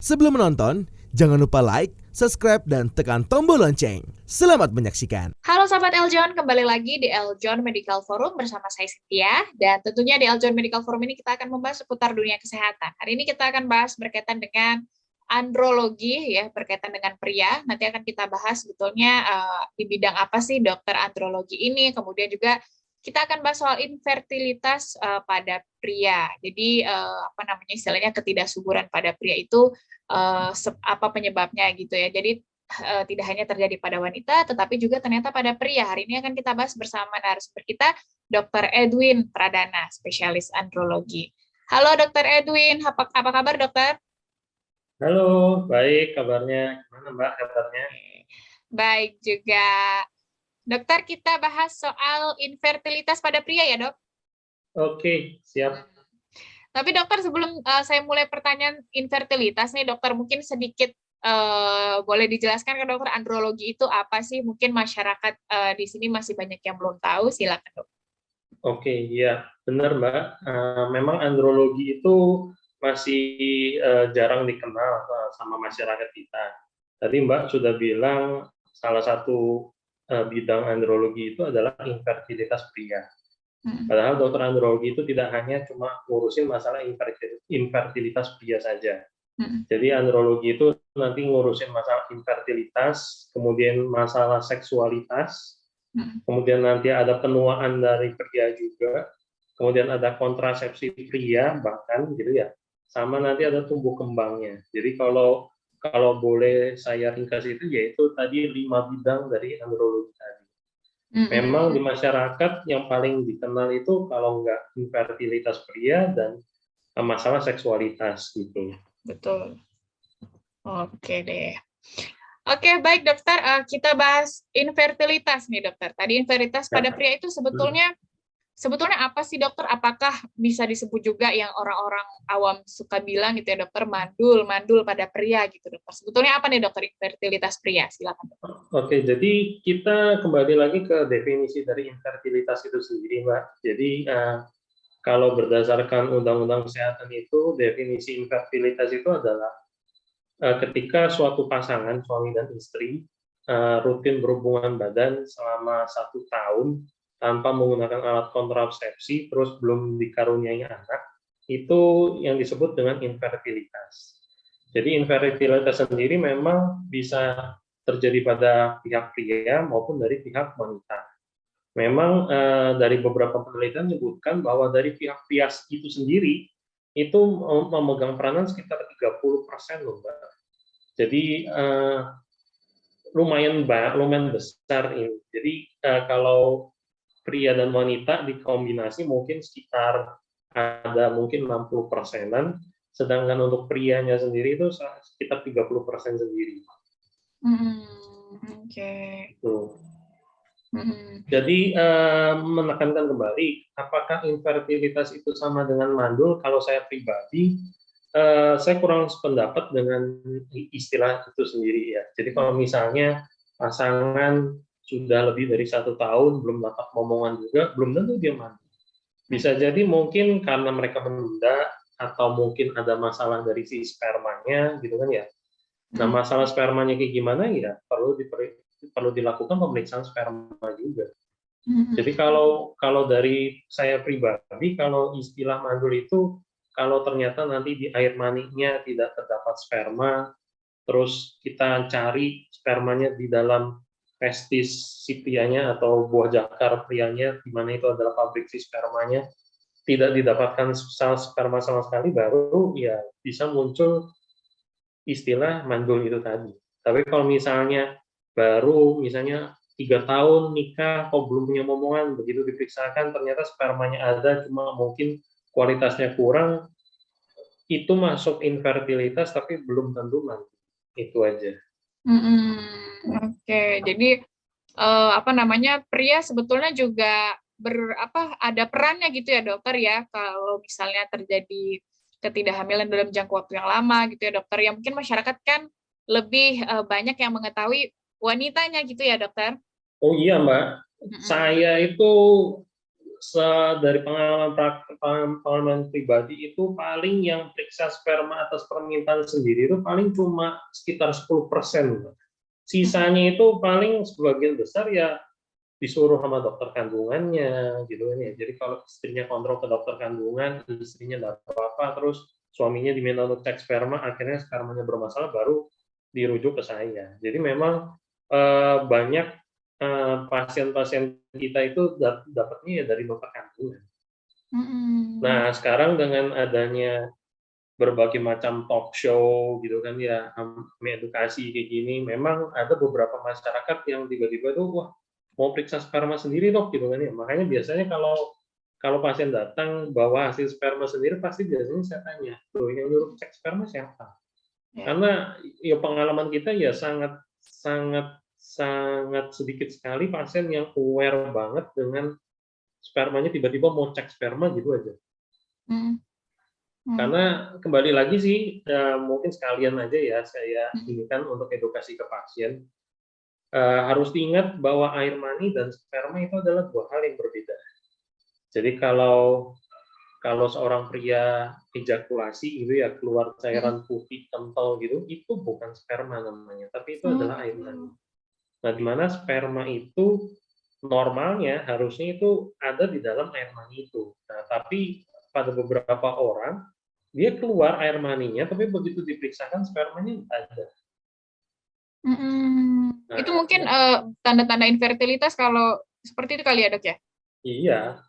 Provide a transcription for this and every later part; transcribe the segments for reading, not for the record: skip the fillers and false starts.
Sebelum menonton, jangan lupa like, subscribe, dan tekan tombol lonceng. Selamat menyaksikan. Halo sahabat Eljon, kembali lagi di Eljon Medical Forum bersama saya Cynthia. Dan tentunya di Eljon Medical Forum ini kita akan membahas seputar dunia kesehatan. Hari ini kita akan bahas berkaitan dengan andrologi, ya, berkaitan dengan pria. Nanti akan kita bahas sebetulnya di bidang apa sih dokter andrologi ini. Kemudian juga kita akan bahas soal infertilitas pada pria. Jadi apa namanya istilahnya ketidaksuburan pada pria itu apa penyebabnya gitu ya. Jadi tidak hanya terjadi pada wanita, tetapi juga ternyata pada pria. Hari ini akan kita bahas bersama narasumber kita, Dr. Edwin Pradana, spesialis andrologi. Halo Dr. Edwin, apa kabar dokter? Halo, baik kabarnya. Gimana Mbak kabarnya? Baik juga. Dokter, kita bahas soal infertilitas pada pria ya dok? Oke, siap. Tapi dokter, sebelum saya mulai pertanyaan infertilitas nih dokter, mungkin sedikit boleh dijelaskan ke dokter, andrologi itu apa sih? Mungkin masyarakat di sini masih banyak yang belum tahu, silakan dok. Oke, ya benar Mbak. Memang andrologi itu masih jarang dikenal sama masyarakat kita. Tadi Mbak sudah bilang salah satu bidang andrologi itu adalah infertilitas pria. Padahal dokter andrologi itu tidak hanya cuma ngurusin masalah infertilitas pria saja. Jadi andrologi itu nanti ngurusin masalah infertilitas, kemudian masalah seksualitas, kemudian nanti ada penuaan dari pria juga, kemudian ada kontrasepsi pria bahkan gitu ya, sama nanti ada tumbuh kembangnya. Jadi kalau boleh saya ringkas itu yaitu tadi 5 bidang dari andrologi tadi. Memang di masyarakat yang paling dikenal itu kalau nggak infertilitas pria dan masalah seksualitas gitu. Betul. Oke deh. Oke, baik dokter, kita bahas infertilitas nih dokter. Tadi infertilitas pada pria itu sebetulnya apa sih dokter? Apakah bisa disebut juga yang orang-orang awam suka bilang gitu ya dokter, mandul pada pria gitu dokter. Sebetulnya apa nih dokter infertilitas pria? Silakan dokter. Oke, jadi kita kembali lagi ke definisi dari infertilitas itu sendiri, Mbak. Jadi kalau berdasarkan Undang-Undang Kesehatan itu, definisi infertilitas itu adalah ketika suatu pasangan, suami dan istri, rutin berhubungan badan selama 1 tahun tanpa menggunakan alat kontrasepsi, terus belum dikaruniai anak, itu yang disebut dengan infertilitas. Jadi infertilitas sendiri memang bisa terjadi pada pihak pria maupun dari pihak wanita. Memang dari beberapa penelitian menyebutkan bahwa dari pihak pria itu sendiri itu memegang peranan sekitar 30% loh, Mbak. Jadi lumayan besar ini. Jadi kalau pria dan wanita dikombinasi mungkin sekitar ada mungkin 60%-an, sedangkan untuk prianya sendiri itu sekitar 30% sendiri. Oke. Jadi menekankan kembali, apakah infertilitas itu sama dengan mandul? Kalau saya pribadi, saya kurang sependapat dengan istilah itu sendiri ya. Jadi kalau misalnya pasangan sudah lebih dari 1 tahun belum dapat momongan juga, belum tentu dia mandul. Bisa jadi mungkin karena mereka menunda atau mungkin ada masalah dari si spermanya gitu kan ya. Nah masalah spermanya kayak gimana ya perlu dilakukan pemeriksaan sperma juga. Jadi kalau dari saya pribadi, kalau istilah mandul itu kalau ternyata nanti di air maninya tidak terdapat sperma, terus kita cari spermanya di dalam testis si prianya atau buah jakar prianya, di mana itu adalah pabrik si spermanya, tidak didapatkan sperma sama sekali, baru ya bisa muncul istilah mandul itu tadi. Tapi kalau misalnya baru misalnya 3 tahun nikah kok belum punya momongan, begitu diperiksakan ternyata spermanya ada cuma mungkin kualitasnya kurang, itu masuk infertilitas tapi belum tentu mandul. Itu aja. Oke, jadi apa namanya pria sebetulnya juga ada perannya gitu ya dokter ya, kalau misalnya terjadi ketidakhamilan dalam jangka waktu yang lama gitu ya dokter, ya mungkin masyarakat kan lebih banyak yang mengetahui wanitanya gitu ya dokter. Oh iya Mbak, saya itu dari pengalaman pribadi itu paling yang periksa sperma atas permintaan sendiri itu paling cuma sekitar 10%. Sisanya itu paling sebagian besar ya disuruh sama dokter kandungannya gitu kan ya. Jadi kalau istrinya kontrol ke dokter kandungan, istrinya nggak apa-apa, terus suaminya diminta untuk cek sperma, akhirnya spermanya bermasalah, baru dirujuk ke saya. Jadi memang banyak pasien-pasien kita itu dapatnya ya dari dokter kandungan. Nah, sekarang dengan adanya berbagai macam talk show gitu kan ya, edukasi kayak gini, memang ada beberapa masyarakat yang tiba-tiba tuh, wah, mau periksa sperma sendiri dok gitu kan ya. Makanya biasanya kalau pasien datang bawa hasil sperma sendiri, pasti biasanya saya tanya, tuh yang nyuruh cek sperma siapa? Karena ya pengalaman kita ya sangat sangat sangat sedikit sekali pasien yang aware banget dengan spermanya, tiba-tiba mau cek sperma gitu aja. Karena kembali lagi sih, mungkin sekalian aja ya saya ini kan untuk edukasi ke pasien, harus diingat bahwa air mani dan sperma itu adalah dua hal yang berbeda. Jadi kalau seorang pria ejakulasi gitu ya, keluar cairan putih kental gitu, itu bukan sperma namanya, tapi itu adalah air mani. Nah, di mana sperma itu normalnya harusnya itu ada di dalam air mani itu. Nah, tapi pada beberapa orang dia keluar air maninya, tapi begitu diperiksakan spermanya nggak ada. Nah, itu mungkin tanda-tanda infertilitas kalau seperti itu kali ya dok ya? Iya,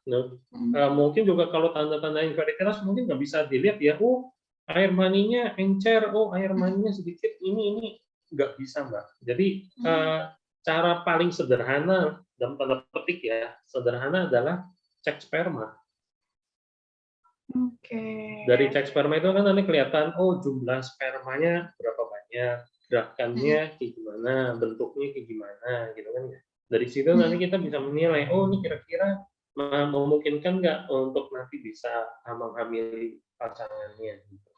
mungkin juga kalau tanda-tanda infertilitas mungkin nggak bisa dilihat ya, oh air maninya encer, oh air maninya sedikit, ini nggak bisa mbak. Jadi cara paling sederhana dalam tanda petik ya, sederhana adalah cek sperma. Dari cek sperma itu kan nanti kelihatan, oh jumlah spermanya berapa banyak, gerakannya kayak gimana, bentuknya kayak gimana, gitu kan ya. Dari situ nanti kita bisa menilai, oh ini kira-kira memungkinkan nggak untuk nanti bisa menghamili pasangannya. Gitu.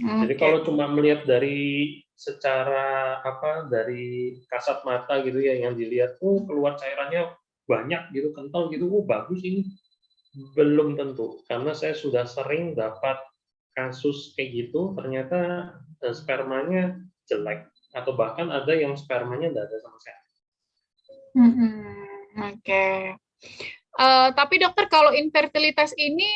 Jadi kalau cuma melihat dari secara dari kasat mata gitu ya, yang dilihat, oh keluar cairannya banyak gitu, kental gitu, oh bagus ini. Belum tentu, karena saya sudah sering dapat kasus kayak gitu, ternyata spermanya jelek, atau bahkan ada yang spermanya tidak ada sama sekali. Tapi dokter, kalau infertilitas ini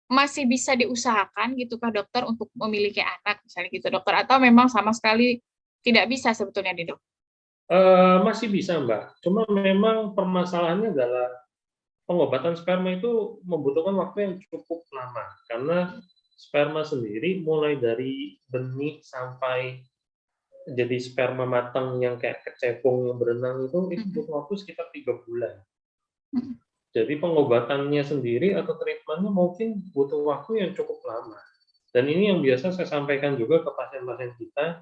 masih bisa diusahakan gitu kah dokter untuk memiliki anak misalnya gitu dokter, atau memang sama sekali tidak bisa sebetulnya nih dok? Masih bisa mbak, cuma memang permasalahannya adalah pengobatan sperma itu membutuhkan waktu yang cukup lama, karena sperma sendiri mulai dari benih sampai jadi sperma matang yang kayak kecebong yang berenang itu butuh waktu sekitar 3 bulan. Jadi pengobatannya sendiri atau treatmentnya mungkin butuh waktu yang cukup lama. Dan ini yang biasa saya sampaikan juga ke pasien-pasien kita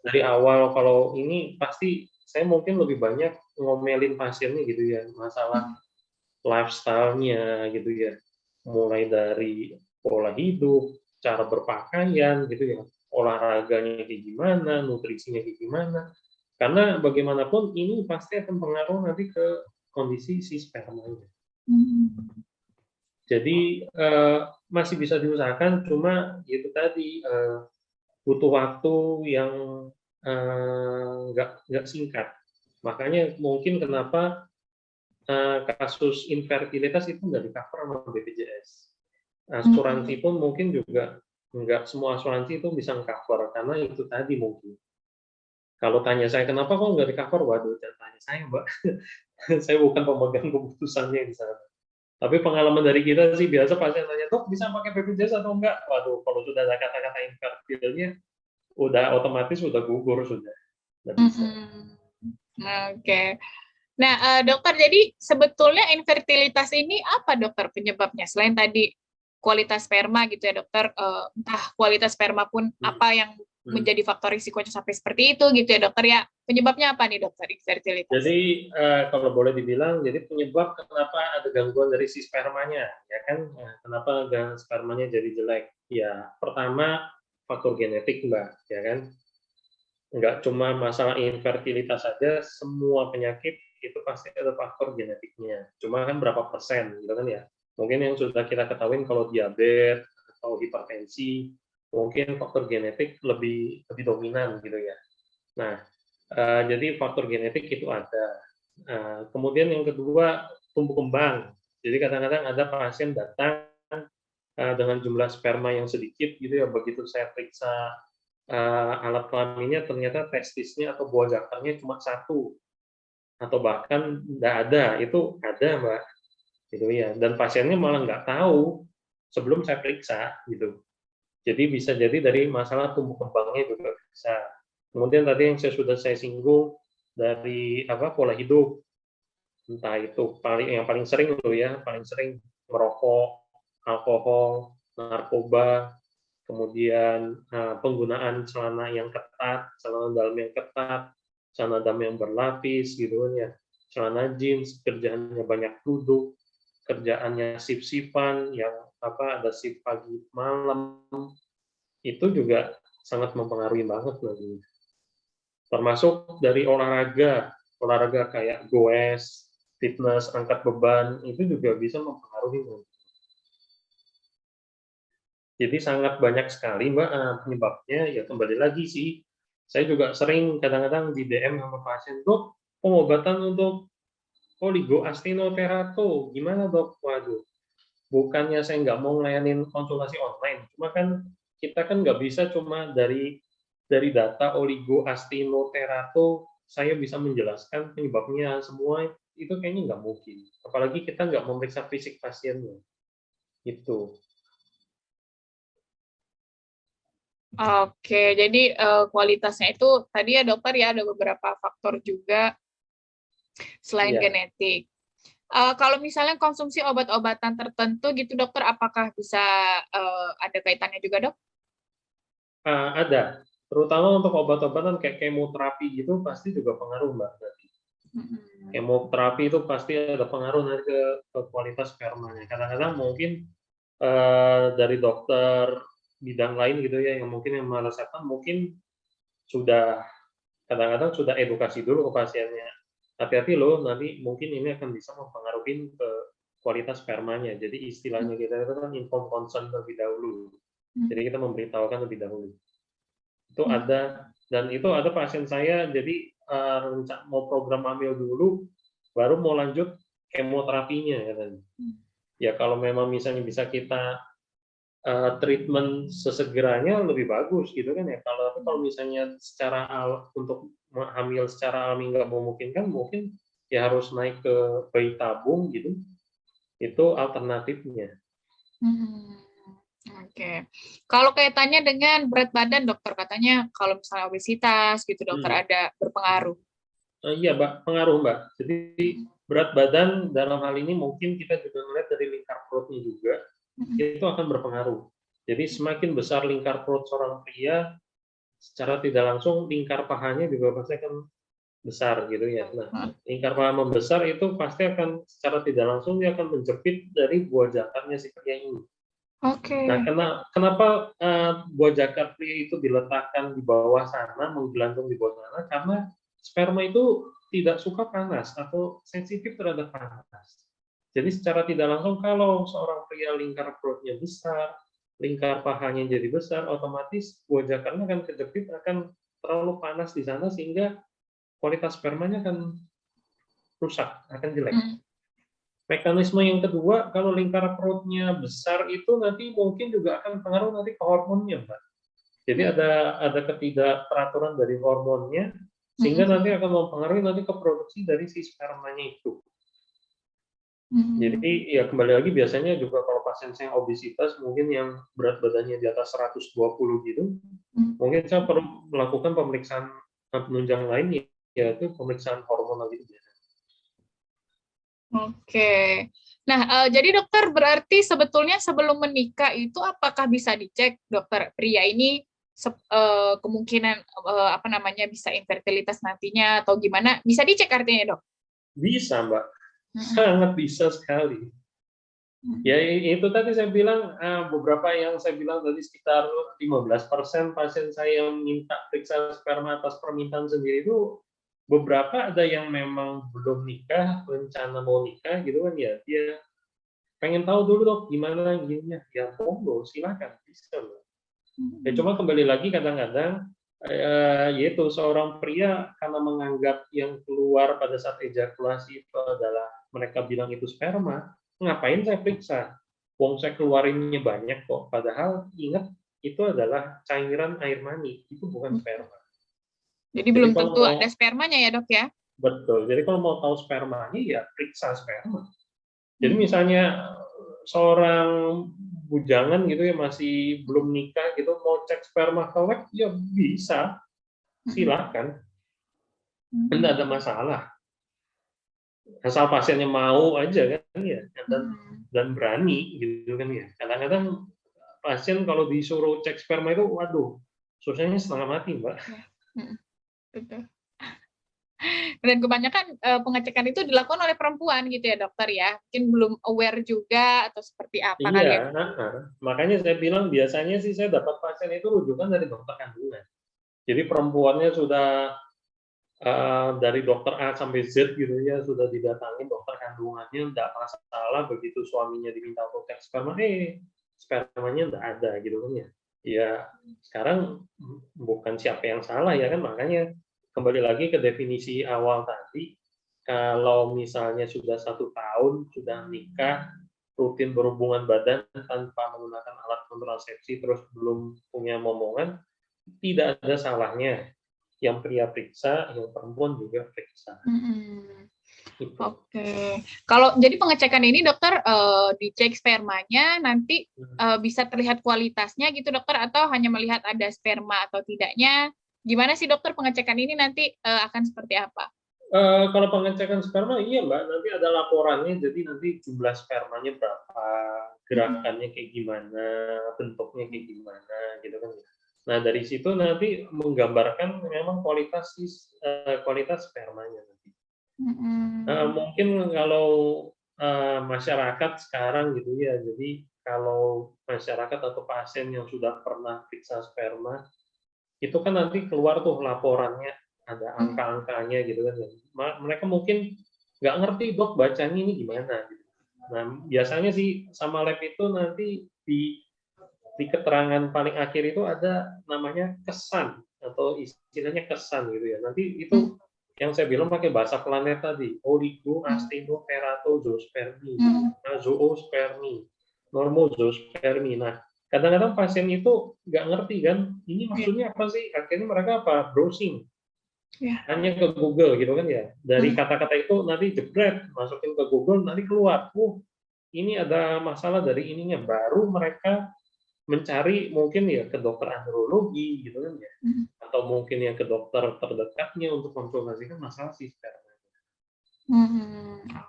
dari awal. Kalau ini pasti saya mungkin lebih banyak ngomelin pasiennya gitu ya, masalah lifestyle-nya gitu ya, mulai dari pola hidup, cara berpakaian gitu ya, olahraganya kayak gimana, nutrisinya kayak gimana, karena bagaimanapun ini pasti akan pengaruh nanti ke kondisi si spermanya. Jadi masih bisa diusahakan, cuma itu tadi butuh waktu yang nggak singkat. Makanya mungkin kenapa kasus infertilitas itu nggak di-cover sama BPJS. Asuransi pun mungkin juga nggak semua asuransi itu bisa cover, karena itu tadi mungkin. Kalau tanya saya kenapa kok nggak di-cover, waduh jangan tanya saya mbak. Saya bukan pemegang keputusannya di sana. Tapi pengalaman dari kita sih biasa pasien tanya, dok bisa pakai BPJS atau enggak? Waduh, kalau sudah ada kata-kata infertilnya, udah otomatis udah gugur sudah. Nggak bisa. Nah, dokter, jadi sebetulnya infertilitas ini apa dokter penyebabnya? Selain tadi kualitas sperma gitu ya dokter, entah kualitas sperma pun apa yang menjadi faktor risikonya sampai seperti itu gitu ya dokter ya. Penyebabnya apa nih dokter infertilitas? Jadi kalau boleh dibilang, jadi penyebab kenapa ada gangguan dari si spermanya, ya kan? Kenapa spermanya jadi jelek? Ya pertama faktor genetik mbak, ya kan? Nggak cuma masalah infertilitas saja, semua penyakit itu pasti ada faktor genetiknya. Cuma kan berapa persen, gitu kan ya. Mungkin yang sudah kita ketahui kalau diabetes atau hipertensi, mungkin faktor genetik lebih dominan gitu ya. Nah, jadi faktor genetik itu ada. Kemudian yang kedua, tumbuh kembang. Jadi kadang-kadang ada pasien datang dengan jumlah sperma yang sedikit gitu ya, begitu saya periksa alat kelaminnya ternyata testisnya atau buah zakarnya cuma satu atau bahkan nggak ada, itu ada Mbak, gitu ya. Dan pasiennya malah nggak tahu sebelum saya periksa gitu. Jadi bisa jadi dari masalah tumbuh kembangnya juga bisa. Kemudian tadi yang saya singgung dari pola hidup, entah itu yang paling sering paling sering merokok, alkohol, narkoba, kemudian penggunaan celana yang ketat, celana dalam yang ketat, celana dalam yang berlapis gitu kan ya, celana jeans, kerjaannya banyak duduk, kerjaannya sip-sipan yang ada sip pagi malam, itu juga sangat mempengaruhi banget lagi. Termasuk dari olahraga kayak goes, fitness, angkat beban, itu juga bisa mempengaruhi. Jadi sangat banyak sekali Mbak penyebabnya, ya kembali lagi sih. Saya juga sering kadang-kadang di DM sama pasien, "Dok, pengobatan untuk oligoastenoterato, gimana dok?" Waduh, bukannya saya nggak mau ngelayanin konsultasi online, cuma kan kita kan nggak bisa cuma dari data oligoastenoterato saya bisa menjelaskan penyebabnya semua, itu kayaknya nggak mungkin. Apalagi kita nggak memeriksa fisik pasiennya. Itu. Oke, jadi kualitasnya itu tadi ya dokter ya ada beberapa faktor juga selain Iya. genetik. Kalau misalnya konsumsi obat-obatan tertentu gitu dokter, apakah bisa ada kaitannya juga dok? Ada, terutama untuk obat-obatan kayak kemoterapi gitu pasti juga pengaruh Mbak. Kemoterapi itu pasti ada pengaruh nanti ke kualitas spermanya. Kadang-kadang mungkin dari dokter bidang lain gitu ya, yang mungkin yang meresepkan mungkin sudah kadang-kadang sudah edukasi dulu ke pasiennya. Hati-hati loh, nanti mungkin ini akan bisa mempengaruhi ke kualitas spermanya. Jadi istilahnya kita itu kan informed consent lebih dahulu. Jadi kita memberitahukan lebih dahulu. Itu ada, dan itu ada pasien saya, jadi mau program hamil dulu, baru mau lanjut kemoterapinya katanya. Ya kalau memang misalnya bisa kita treatment sesegeranya lebih bagus gitu kan ya. Kalau misalnya untuk hamil secara alami nggak memungkinkan, mungkin ya harus naik ke bayi tabung gitu. Itu alternatifnya. Oke. Kalau kaitannya dengan berat badan dokter, katanya kalau misalnya obesitas gitu dokter ada berpengaruh. Iya Mbak, pengaruh Mbak. Jadi berat badan dalam hal ini mungkin kita juga melihat dari lingkar perutnya juga, itu akan berpengaruh. Jadi semakin besar lingkar perut seorang pria, secara tidak langsung lingkar pahanya juga pasti akan besar gitu ya. Nah, lingkar paha membesar itu pasti akan secara tidak langsung dia akan menjepit dari buah zakarnya si pria ini. Oke. Nah, kenapa buah zakar pria itu diletakkan di bawah sana, menggelantung di bawah sana? Karena sperma itu tidak suka panas atau sensitif terhadap panas. Jadi secara tidak langsung kalau seorang pria lingkar perutnya besar, lingkar pahanya jadi besar, otomatis buah zakarnya akan kejepit, akan terlalu panas di sana sehingga kualitas spermanya akan rusak, akan jelek. Mekanisme yang kedua, kalau lingkar perutnya besar itu nanti mungkin juga akan pengaruh nanti ke hormonnya, Mbak. Jadi ada ketidakteraturan dari hormonnya, sehingga nanti akan mempengaruhi nanti ke produksi dari si spermanya itu. Jadi ya kembali lagi biasanya juga kalau pasien saya obesitas, mungkin yang berat badannya di atas 120 gitu, mungkin saya perlu melakukan pemeriksaan penunjang lain, yaitu pemeriksaan hormonal gitu. Oke. Nah, jadi dokter berarti sebetulnya sebelum menikah itu apakah bisa dicek dokter pria ini kemungkinan bisa infertilitas nantinya atau gimana? Bisa dicek artinya, Dok? Bisa, Mbak. Sangat bisa sekali. Ya itu tadi saya bilang beberapa yang saya bilang tadi sekitar 15% pasien saya yang minta periksa sperma atas permintaan sendiri itu beberapa ada yang memang belum nikah, rencana mau nikah gitu kan ya, dia pengen tahu dulu dok gimana gininya, ya monggo silakan bisa loh. Ya cuma kembali lagi kadang-kadang yaitu seorang pria karena menganggap yang keluar pada saat ejakulasi itu adalah mereka bilang itu sperma, ngapain saya periksa? Wong saya keluarinnya banyak kok, padahal ingat itu adalah cairan air mani, itu bukan sperma. Jadi belum tentu ada spermanya ya dok ya? Betul, jadi kalau mau tahu spermanya ya periksa sperma. Jadi misalnya seorang bujangan gitu ya masih belum nikah gitu mau cek sperma ke lab ya bisa, silakan, tidak ada masalah. Asal pasiennya mau aja kan ya, dan berani gitu kan ya. Kadang-kadang pasien kalau disuruh cek sperma itu, waduh, susahnya setengah mati mbak. Betul. Dan kebanyakan pengecekan itu dilakukan oleh perempuan gitu ya dokter ya, mungkin belum aware juga atau seperti apa kali ya. Makanya saya bilang biasanya sih saya dapat pasien itu rujukan dari dokter kandungan. Jadi perempuannya sudah dari dokter A sampai Z gitu ya, sudah didatangi dokter kandungannya, tidak masalah, begitu suaminya diminta untuk cek sperma, spermanya tidak ada gitu kan ya. Ya sekarang bukan siapa yang salah ya kan, makanya kembali lagi ke definisi awal tadi, kalau misalnya sudah 1 tahun, sudah nikah, rutin berhubungan badan tanpa menggunakan alat kontrasepsi, terus belum punya momongan, tidak ada salahnya. Yang pria periksa, yang perempuan juga periksa. Gitu. Oke. Kalau jadi pengecekan ini dokter dicek spermanya, nanti bisa terlihat kualitasnya gitu dokter, atau hanya melihat ada sperma atau tidaknya? Gimana sih dokter pengecekan ini nanti akan seperti apa? Kalau pengecekan sperma, iya mbak, nanti ada laporannya, jadi nanti jumlah spermanya berapa, gerakannya kayak gimana, bentuknya kayak gimana, gitu kan. Nah dari situ nanti menggambarkan memang kualitas spermanya nanti. Mungkin kalau masyarakat sekarang gitu ya, jadi kalau masyarakat atau pasien yang sudah pernah periksa sperma, itu kan nanti keluar tuh laporannya, ada angka-angkanya gitu kan. Mereka mungkin nggak ngerti dok bacanya ini gimana. Nah biasanya sih sama lab itu nanti di keterangan paling akhir itu ada namanya kesan atau istilahnya kesan gitu ya. Nanti itu yang saya bilang pakai bahasa planet tadi, oligo, asteno, terato, zoospermi, zoospermi, normozoospermi. Nah kadang-kadang pasien itu nggak ngerti kan, ini maksudnya apa sih? Akhirnya mereka apa? Browsing, hanya ke Google gitu kan ya. Dari kata-kata itu nanti jebret, masukin ke Google, nanti keluar, ini ada masalah dari ininya. Baru mereka mencari mungkin ya ke dokter andrologi gitu kan ya, atau mungkin ya ke dokter terdekatnya untuk konsultasikan masalah si sperma.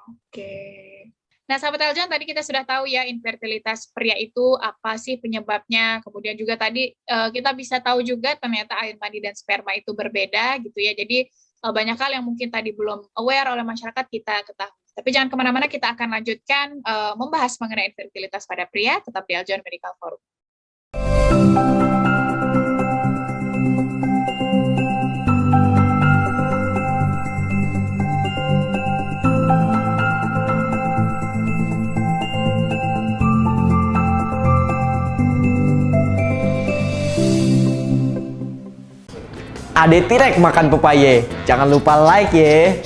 Oke. Nah, sahabat Eljon, tadi kita sudah tahu ya infertilitas pria itu apa sih penyebabnya. Kemudian juga tadi kita bisa tahu juga ternyata air mani dan sperma itu berbeda gitu ya. Jadi banyak hal yang mungkin tadi belum aware oleh masyarakat kita ketahui. Tapi jangan kemana-mana, kita akan lanjutkan membahas mengenai infertilitas pada pria, tetap di Eljon Medical Forum. Ade Tirek makan pepaya. Jangan lupa like ya.